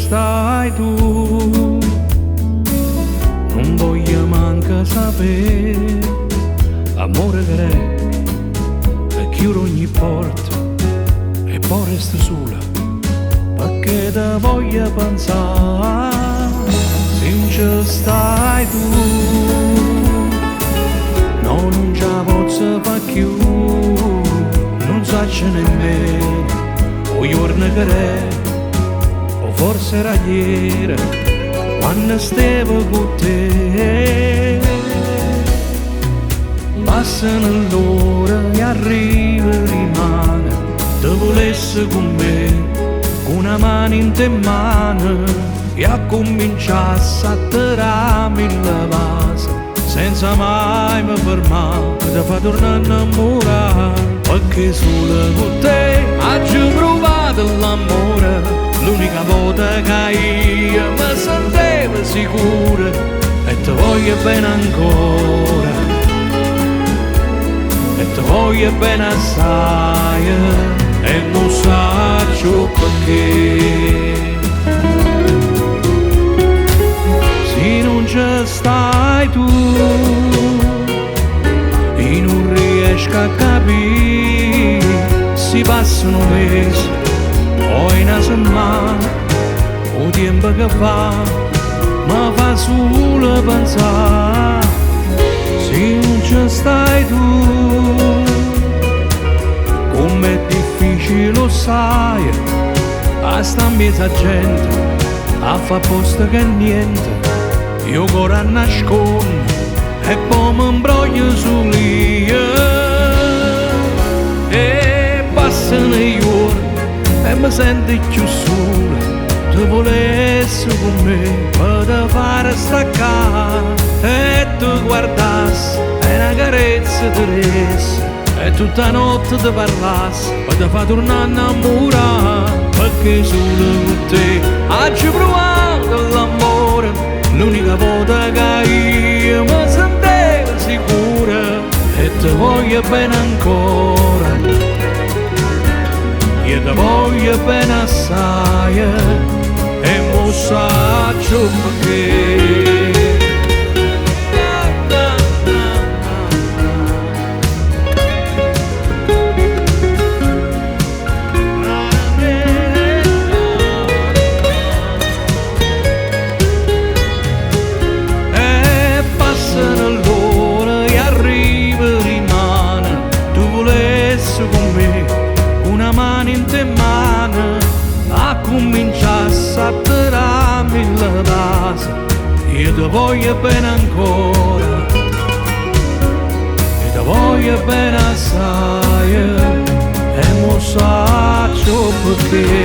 stai tu, non voglio manca sapere, amore che re, chiudo ogni porta e poi resto sola, perché te voglio pensare, se non ci stai tu, no, non ce la posso fare più, non so nemmeno, o giorno che re, o forse era ieri, quando stavo con te. Passano l'ora e arriva e rimane, te volesse con me, con una mano in te mano, e a cominciare a satterarmi la base, senza mai mi fermare, te fa tornare a innamorare, perché solo con te ho provato l'amore, l'unica volta che io mi sentivo sicura, e te voglio bene ancora. E te voglio bene assai, e non so perché. Se non ci stai tu, io non riesco a capire, si passano mesi, poi una settimana, o tempo che fa, mi fa solo pensare. Se non ci stai tu, com'è difficile lo sai, a sta in mezzo a gente, a fa posto che niente, io corro a nascondere e poi mi imbroglio su io, e passano i giorni e mi sento più sola. Se volessi con me, per fare staccare, e tu guardassi, e una carezza ti desse, e tutta notte ti parlassi, e ti fa tornare a innamorare, perché solo con te ho provato l'amore, l'unica volta che io mi sentivo sicura, e ti voglio bene ancora, io ti voglio bene assai, e mo saggio perché. E passano l'ora e arriva e rimane, tu volessi con me, una mano in te mano, a cominciare a satterarmi la base, io ti voglio bene ancora, io ti voglio bene assai, e mo saggio perché.